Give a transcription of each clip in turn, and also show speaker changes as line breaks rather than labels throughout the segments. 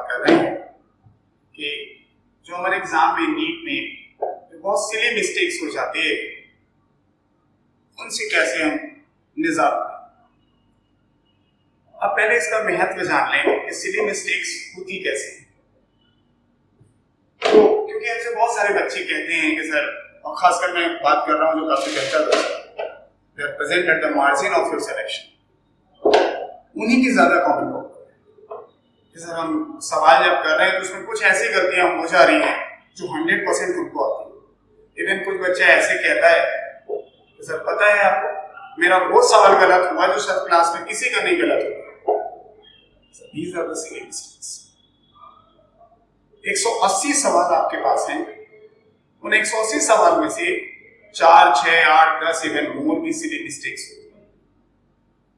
कर रहे हैं कि जो हमारे एग्जाम में नीट में बहुत सिली मिस्टेक्स हो जाती है उनसे कैसे हम निजात पाएं। अब पहले इसका महत्व जान लें कि सिली मिस्टेक्स होती कैसे हैं। तो क्योंकि हमसे बहुत सारे बच्चे कहते हैं कि सर, और खासकर मैं बात कर रहा हूं जो काफी बेहतर they are present at the margin of your selection, उन्हीं की ज्यादा कॉमन प्रॉब्लम है। सर हम सवाल जब कर रहे हैं तो उसमें कुछ ऐसी गलतियां हो जा रही हैं जो 100% उनको आती है। इवन कुछ बच्चा ऐसे कहता है कि सर पता है आपको, मेरा वो सवाल गलत हुआ जो शायद क्लास में किसी का नहीं गलत हुआ। These are the silly mistakes. 180 सवाल आपके पास हैं, उन 180 सवाल में से 4, 6, 8, 10 इवन मोर भी सिली मिस्टेक्स होती हैं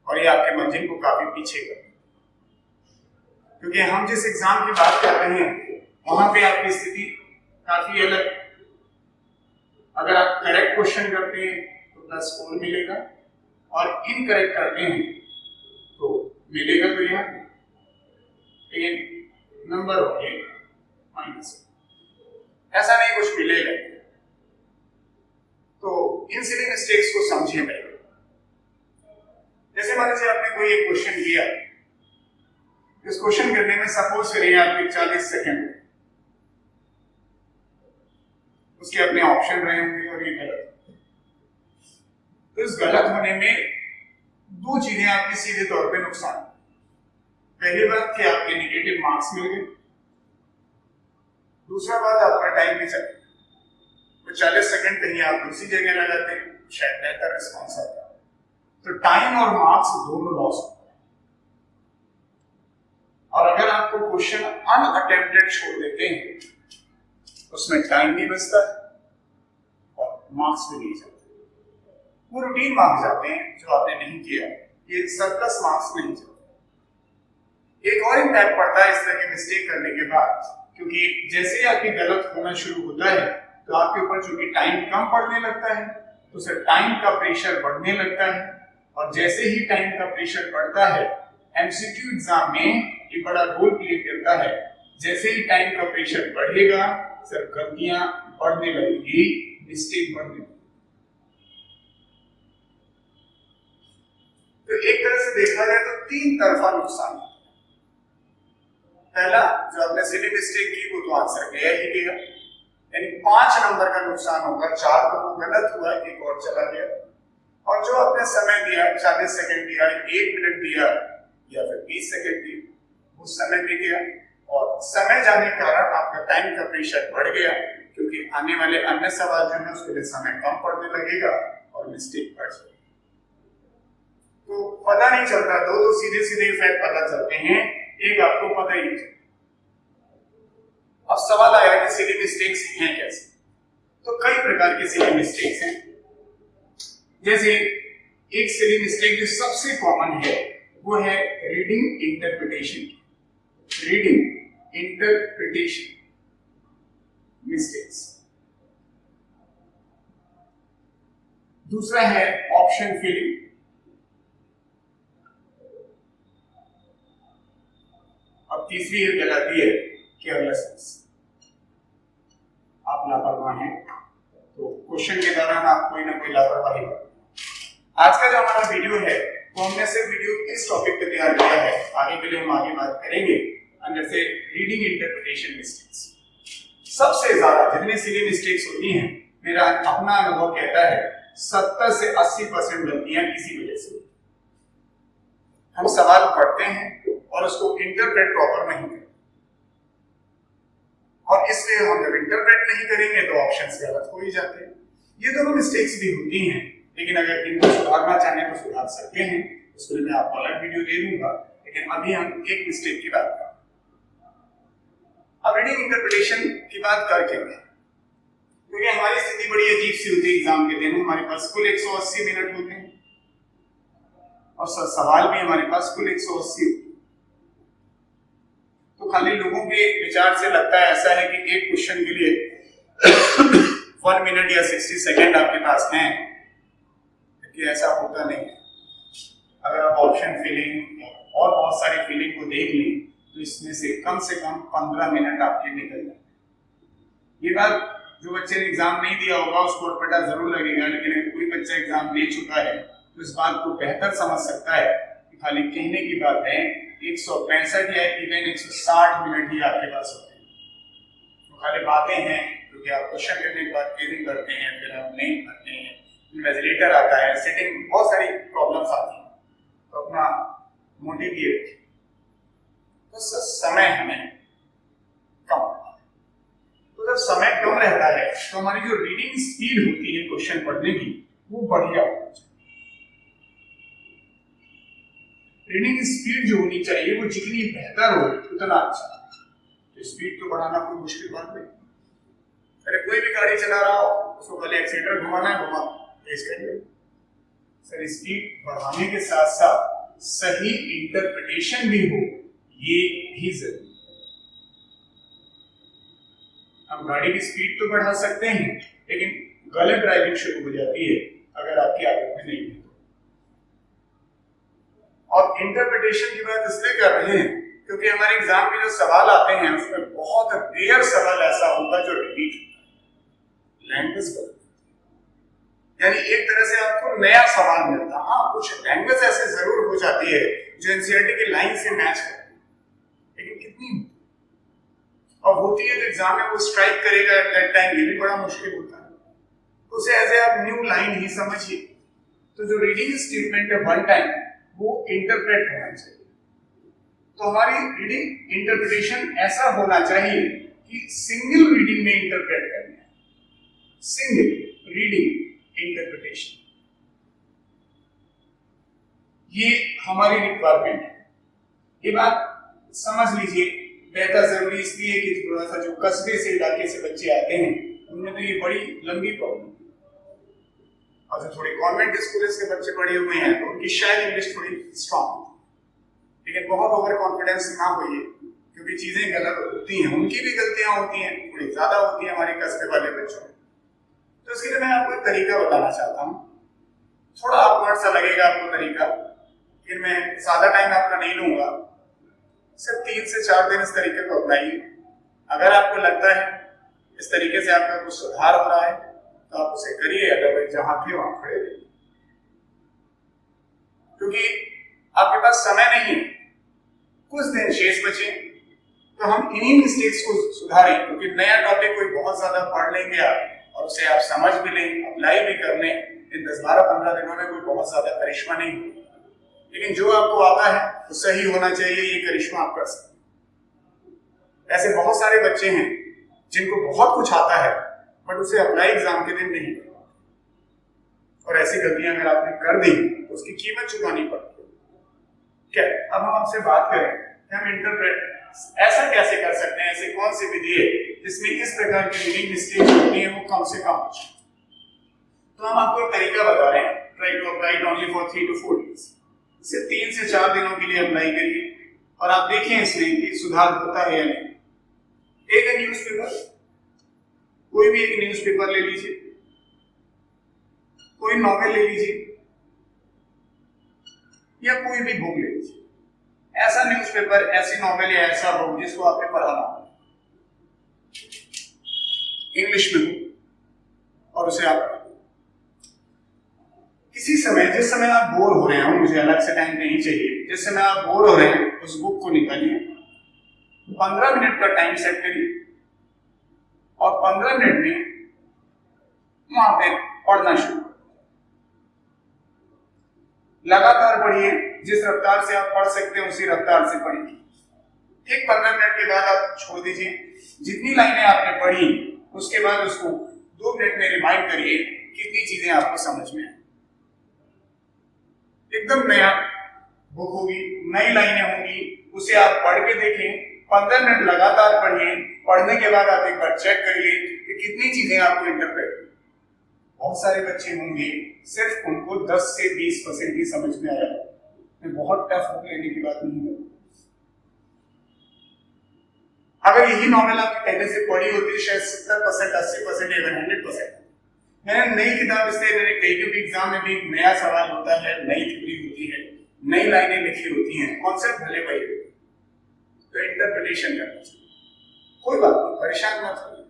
और ये आपके मंजिल को काफी पीछे करते हैं। क्योंकि हम जिस एग्जाम की बात कर रहे हैं वहां पे आपकी स्थिति काफी अलग। अगर आप करेक्ट क्वेश्चन करते हैं तो प्लस 4 मिलेगा और इनकरेक्ट करते हैं तो मिलेगा तो यहाँ लेकिन नंबर होंगे माइनस, ऐसा नहीं कुछ मिलेगा। तो इन सिली मिस्टेक्स को समझें पहले। जैसे मान लीजिए आपने कोई एक क्वेश्चन किया, इस क्वेश्चन करने में सपोज करिए आपके 40 सेकंड, उसके अपने ऑप्शन रहे होंगे और ये गलत। तो इस गलत होने में दो चीजें आपके सीधे तौर पे नुकसान। पहली बात कि आपके नेगेटिव मार्क्स मिल गए, दूसरा बात आपका टाइम भी चल गया। तो 40 सेकंड कहीं आप दूसरी जगह लगाते हैं, शायद बेहतर रिस्पॉन्स आता है। तो टाइम और मार्क्स दोनों लॉस होता है। और अगर आपको क्वेश्चन अनअटेम्प्टेड छोड़ देते हैं उसमें टाइम भी बचता है और मार्क्स भी नहीं जाते, वो रूटीन मार्क्स जाते हैं जो आपने नहीं किया, ये सरप्लस मार्क्स नहीं जाते। एक और इम्पैक्ट पड़ता है इस तरह की मिस्टेक करने के बाद, क्योंकि जैसे ही आपकी गलत होना शुरू होता है तो आपके ऊपर चूंकि टाइम कम पड़ने लगता है तो सर टाइम का प्रेशर बढ़ने लगता है। और जैसे ही टाइम का प्रेशर बढ़ता है, एमसीक्यू एग्जाम में ये बड़ा रोल प्ले करता है। जैसे ही टाइम का प्रेशर बढ़ेगा सर गलतियां बढ़ने लगेगी, मिस्टेक बढ़ने लगेगी। तो एक तरह से देखा जाए तो 3 तरफा नुकसान। पहला, जो आपने सिली मिस्टेक की वो तो आंसर गया ही गया, यानी 5 नंबर का नुकसान होगा। 4 तो वो गलत हुआ, एक और चला गया। और जो आपने समय दिया, 40 सेकंड दिया, 1 मिनट दिया या फिर 20 सेकंड दिया, वो समय भी गया। और समय जाने के कारण आपका टाइम का प्रेशर बढ़ गया, क्योंकि आने वाले अन्य सवाल जो है उसके लिए समय कम पड़ने लगेगा और मिस्टेक बढ़ जाएगी। तो पता नहीं चलता, दो सीधे सीधे इफेक्ट पता चलते हैं, एक आपको पता ही नहीं। अब सवाल आया कि सिली मिस्टेक्स हैं कैसे। तो कई प्रकार की सिली मिस्टेक्स हैं। जैसे एक सिली मिस्टेक जो सबसे कॉमन है वो है reading interpretation. Reading interpretation mistakes. दूसरा है ऑप्शन फिलिंग। अब तीसरी ये कहलाती है केयरलेसनेस। आप लापरवाह हैं तो क्वेश्चन के दौरान आप कोई ना कोई लापरवाही करें। आज का जो हमारा वीडियो है वो हमने सिर्फ वीडियो इस टॉपिक पे तैयार किया है, आगे के लिए हम आगे बात करेंगे अंदर से रीडिंग इंटरप्रिटेशन मिस्टेक्स। सबसे ज्यादा जितनी सिली मिस्टेक्स होती हैं, मेरा अपना अनुभव कहता है 70 से 80% गलतियां इसी वजह से। हम सवाल पढ़ते हैं और उसको इंटरप्रेट प्रॉपर नहीं करते, और इसलिए हम जब इंटरप्रेट नहीं करेंगे तो ऑप्शंस गलत हो ही जाते हैं। ये दोनों मिस्टेक्स भी होती हैं, लेकिन अगर इनको सुधारना चाहें तो सुधार सकते हैं। उसके लिए मैं आपको अलग वीडियो दे दूंगा, लेकिन अभी हम एक मिस्टेक की बात करें। अब रीडिंग इंटरप्रिटेशन की बात करके, क्योंकि हमारी स्थिति बड़ी अजीब सी होती है एग्जाम के दिन। हमारे पास कुल 180 मिनट होते हैं और सवाल भी हमारे पास कुल 180 होते हैं। तो खाली लोगों के विचार से लगता है ऐसा है कि एक क्वेश्चन के लिए 1 मिनट या 60 सेकेंड आपके पास हैं, लेकिन ऐसा होता नहीं। अगर आप ऑप्शन फिलिंग और बहुत सारी फिलिंग को देख लें तो इसमें से कम 15 मिनट आपके निकल जाए। ये बात जो बच्चे ने एग्जाम नहीं दिया होगा उसको पता जरूर लगेगा, लेकिन अगर कोई बच्चा एग्जाम दे चुका है तो इस बात को बेहतर समझ सकता है कि खाली कहने की बात है 165 या इवन 160 मिनट ही आपके पास होते हैं। तो खाली बातें हैं क्योंकि आप क्वेश्चन करने के बाद क्विजिंग करते हैं, फिर आप नहीं करते हैं, इन्विजिलेटर आता है, सेटिंग, बहुत सारी प्रॉब्लम्स आती हैं। तो अपना मोटिव ये रखिए, तो समय हमें कम, तो जब समय कम रहता है तो हमारी जो रीडिंग स्पीड होती है क्वेश्चन पढ़ने की वो बढ़िया होनी चाहिए। रीडिंग स्पीड जो होनी चाहिए वो जितनी बेहतर हो उतना अच्छा। तो स्पीड तो बढ़ाना कोई मुश्किल बात नहीं। अरे कोई भी गाड़ी चला रहा हो उसको पहले एक्सीलेटर घुमाना है, घुमा तेज करिए। सर स्पीड बढ़ाने के साथ साथ सही इंटरप्रिटेशन भी हो, ये भी जरूरी। हम गाड़ी की स्पीड तो बढ़ा सकते हैं लेकिन गलत ड्राइविंग शुरू हो जाती है अगर आपकी आदत में नहीं है। और इंटरप्रिटेशन की बात इसलिए कर रहे हैं क्योंकि हमारे एग्जाम में जो सवाल आते हैं उसमें बहुत रेयर सवाल ऐसा होगा जो रिपीट होता है। लैंग्वेज बदल, यानी एक तरह से आपको नया सवाल मिलता है। हाँ, कुछ लैंग्वेज ऐसे जरूर हो जाती है जो एनसीईआरटी की लाइन से मैच करती है, लेकिन कितनी और होती है तो एग्जाम में वो स्ट्राइक करेगा एट दैट टाइम, ये भी बड़ा मुश्किल होता है। तो उसे एज ए आप न्यू लाइन ही समझिए। तो जो रीडिंग स्टेटमेंट है वन टाइम वो इंटरप्रेट होना चाहिए। तो हमारी रीडिंग इंटरप्रिटेशन ऐसा होना चाहिए कि सिंगल रीडिंग में इंटरप्रेट करना है, सिंगल रीडिंग इंटरप्रिटेशन, ये हमारी रिक्वायरमेंट है। ये बात समझ लीजिए। बेहतर जरूरी इसलिए कि थोड़ा सा जो कस्बे से इलाके से बच्चे आते हैं उनमें तो ये बड़ी लंबी प्रॉब्लम है, और जो थोड़े कॉन्वेंट स्कूल्स के बच्चे पढ़े हुए हैं तो उनकी शायद इंग्लिश थोड़ी स्ट्रांग, लेकिन बहुत ओवर कॉन्फिडेंस ना होइए क्योंकि चीजें गलत होती हैं, उनकी भी गलतियां होती हैं, थोड़ी ज्यादा होती है हमारे कस्बे वाले बच्चों में। तो इसके लिए मैं आपको एक तरीका बताना चाहता हूँ। थोड़ा awkward सा लगेगा आपको तरीका, लेकिन मैं ज्यादा टाइम आपका नहीं लूंगा। सिर्फ 3 से 4 दिन इस तरीके को अपनाइए। अगर आपको लगता है इस तरीके से आपका कुछ सुधार हो रहा है तो आप उसे करिए, अदरवाइज जहां थे वहां खड़े रहिए, क्योंकि आपके पास समय नहीं है, कुछ दिन शेष बचे, तो हम इन्हीं मिस्टेक्स को सुधारें। क्योंकि नया टॉपिक कोई बहुत ज्यादा पढ़ लेंगे आप और उसे आप समझ भी लें, अप्लाई भी कर लें, इन 10, 12, 15 दिनों में कोई बहुत ज्यादा करिश्मा नहीं होगा। लेकिन जो आपको आता है वो सही होना चाहिए, ये करिश्मा आप कर सकते हैं। ऐसे बहुत सारे बच्चे हैं जिनको बहुत कुछ आता है बट उसे अप्लाई एग्जाम के दिन नहीं कर पाते, और ऐसी गलतियां अगर आपने कर दी तो उसकी कीमत चुकानी पड़ती है। क्या अब हम आपसे बात करें कि हम इंटरप्रेट ऐसा कैसे कर सकते हैं, ऐसे कौन सी विधि है जिसमें इस प्रकार की रीडिंग मिस्टेक होती है वो कम से कम हो। तो हम आपको एक तरीका बता रहे हैं, try to apply only for 3 to 4 days। इसे 3 से 4 दिनों के लिए अप्लाई करिए और आप देखें इसमें कि सुधार होता है या नहीं। एक न्यूज़पेपर, कोई भी एक न्यूज़पेपर ले लीजिए, कोई नॉवेल ले लीजिए या कोई भी बुक ले लीजिए, ऐसा न्यूज़पेपर, ऐसी नॉवेल या ऐसा बुक जिसको आपने पढ़ा ना हो, इंग्लिश में हो, और उसे आप किसी समय, जिस समय आप बोर हो रहे हो, मुझे अलग से टाइम नहीं चाहिए, जिस समय आप बोर हो रहे हैं उस बुक को निकालिए, 15 मिनट का टाइम सेट करिए और 15 मिनट में वहां पे पढ़ना शुरू करिए। लगातार पढ़िए, जिस रफ्तार से आप पढ़ सकते हैं उसी रफ्तार से पढ़िए। एक 15 मिनट के बाद आप छोड़ दीजिए। जितनी लाइनें आपने पढ़ी उसके बाद उसको 2 मिनट में रिमाइंड करिए कितनी चीजें आपको समझ में आई। एकदम नया बुक होगी, नई लाइनें होंगी, उसे आप पढ़ के देखें। 15 मिनट लगातार पढ़िए, पढ़ने के बाद आप एक बार चेक करिए कि कितनी चीजें आपको इंटरप्रेट। बहुत सारे बच्चे होंगे सिर्फ उनको 10 से 20% ही समझ में आया। मैं बहुत टफ बुक लेने की बात नहीं है। अगर यही नॉवेल आपने पहले से पढ़ी होती शायद 70%, 80%, इवन 100%। मैंने नई किताब इसलिए मैंने कही क्योंकि एग्जाम में भी नया सवाल होता है, नई थ्योरी होती है, नई लाइनें लिखी होती हैं, कॉन्सेप्ट भले वही होते हैं। तो इंटरप्रिटेशन करना चाहिए। कोई बात नहीं, परेशान मत होइए।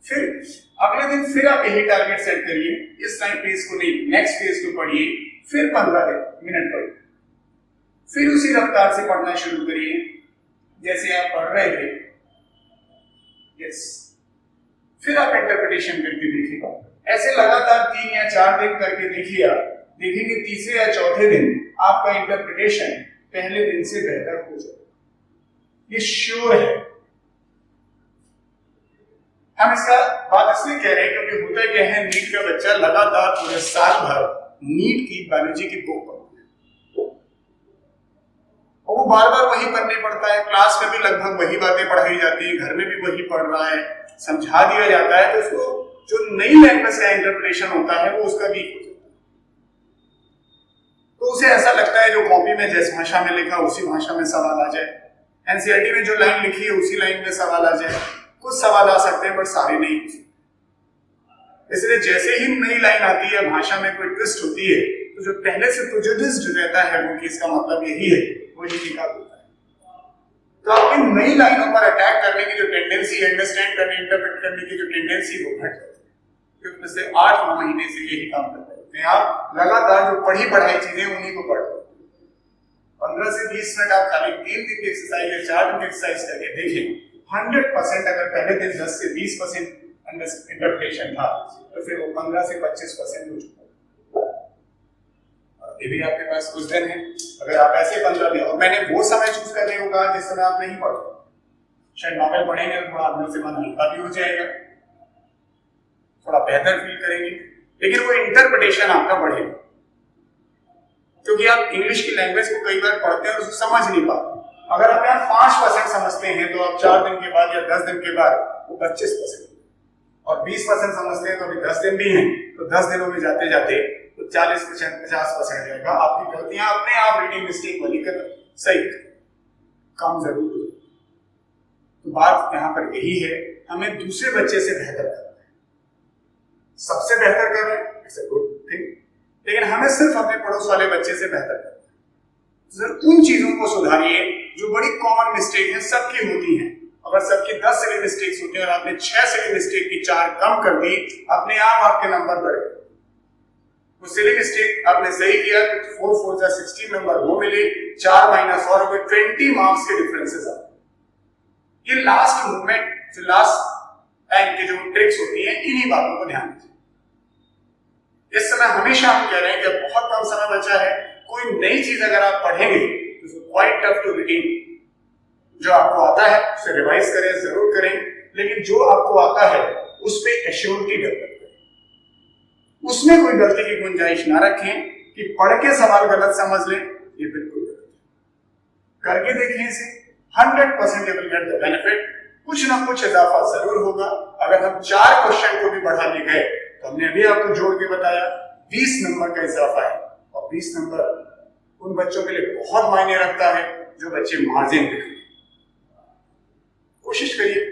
फिर अगले दिन फिर आप यही टारगेट सेट करिए, इस टाइम पे इसको नहीं, नेक्स्ट पेज को पढ़िए, फिर 15 मिनट पढ़िए, फिर उसी रफ्तार से पढ़ना शुरू करिए जैसे आप पढ़ रहे थे। यस, फिर आप इंटरप्रिटेशन करके देखिएगा। ऐसे लगातार 3 या 4 दिन करके देखिए, देखेंगे तीसरे या चौथे दिन आपका इंटरप्रिटेशन पहले दिन से बेहतर हो जाएगा, ये श्योर है। हम इसका बात इसलिए कह रहे हैं क्योंकि होता क्या है, नीट का बच्चा लगातार पूरे साल भर नीट की बायोलॉजी की बुक पढ़ता है और वो बार बार वही पढ़ने पड़ता है। क्लास में भी लगभग वही बातें पढ़ाई जाती है, घर में भी वही पढ़ रहा है, समझा दिया जाता है, तो उसको जो नई लैंग्वेज का इंटरप्रिटेशन होता है वो उसका वीक हो जाता है। तो उसे ऐसा लगता है जो कॉपी में जिस भाषा में लिखा उसी भाषा में सवाल आ जाए, एनसीईआरटी में जो लाइन लिखी है उसी लाइन में सवाल आ जाए। कुछ सवाल आ सकते हैं बट सारे नहीं हो सकते। इसलिए जैसे ही नई लाइन आती है, भाषा में कोई ट्विस्ट होती है, तो जो पहले से प्रेजुडिस्ड रहता है वो कि इसका मतलब यही है, वही निकाल देता है। तो आपकी नई लाइनों पर अटैक करने की जो टेंडेंसी, अंडरस्टैंड करने, इंटरप्रेट करने की जो टेंडेंसी वो घट जाती है। क्योंकि पिछले 8 महीने से यही काम कर रहे हैं आप, लगातार जो पढ़ी पढ़ाई चीजें उन्हीं को पढ़ रहे हैं। 15 से 20 मिनट आप खाली 3 दिन की एक्सरसाइज या 4 दिन की एक्सरसाइज करके देखें, 100% अगर पहले दिन 10 से 20% इंटरप्रिटेशन था तो फिर वो 15 से 25% हो चुका है। अभी भी आपके पास कुछ दिन है, अगर आप ऐसे 15 दिन, और मैंने वो समय चूज करने को कहा जिस समय आप नहीं पढ़ते, शायद नॉवेल पढ़ेंगे तो थोड़ा अंदर से मन हल्का भी हो जाएगा, थोड़ा बेहतर फील करेंगे, लेकिन वो इंटरप्रिटेशन आपका बढ़ेगा। क्योंकि आप इंग्लिश की लैंग्वेज को कई बार पढ़ते हैं और उसको समझ नहीं पाते। अगर आप यहाँ 5% समझते हैं तो आप 4 दिन के बाद या 10 दिन के बाद वो 25%, और 20% समझते हैं तो अभी 10 दिन भी हैं, तो 10 दिनों में जाते जाते तो 40% 50% जाएगा। आपकी गलतियां अपने आप रीडिंग मिस्टेक बनी कर सही कम जरूर हो। तो बात यहाँ पर यही है, हमें दूसरे बच्चे से बेहतर करना है। सबसे बेहतर कर रहे हैं, इट्स अ गुड थिंग, लेकिन हमें सिर्फ अपने पड़ोस वाले बच्चे से बेहतर करना है। जरूर उन चीजों को सुधारिए जो बड़ी कॉमन मिस्टेक है, सबकी होती है। अगर सबकी 10 सिली मिस्टेक्स होती है और आपने 6 सिली मिस्टेक की 4 कम कर दी, अपने आप आपके नंबर बढ़े। वो सिली मिस्टेक आपने सही किया तो 4 4 जा 16 नंबर वो मिले, 4 माइनस और हो गए 20 मार्क्स के डिफरेंसेस आ। ये लास्ट मूवमेंट, जो लास्ट टाइम की जो ट्रिक्स होती है, इन्हीं बातों को ध्यान दीजिए। इस समय हमेशा हम कह रहे हैं कि बहुत कम समय बचा है, कोई नई चीज अगर आप पढ़ेंगे तो क्वाइट टफ टू रिटीन। जो आपको आता है उसे रिवाइज करें, जरूर करें, लेकिन जो आपको आता है उस पे एश्योरिटी डेवलप करें। उसमें कोई गलती की गुंजाइश ना रखें कि पढ़ के सवाल गलत समझ लें, ये बिल्कुल गलत है। करके देखिए इसे, 100% you will get the benefit. कुछ ना कुछ इजाफा जरूर होगा। अगर हम 4 क्वेश्चन को भी बढ़ाने गए तो हमने अभी आपको जोड़ के बताया 20 नंबर का इजाफा है, और 20 नंबर उन बच्चों के लिए बहुत मायने रखता है जो बच्चे मार्जिन लिख रहे हैं। कोशिश करिए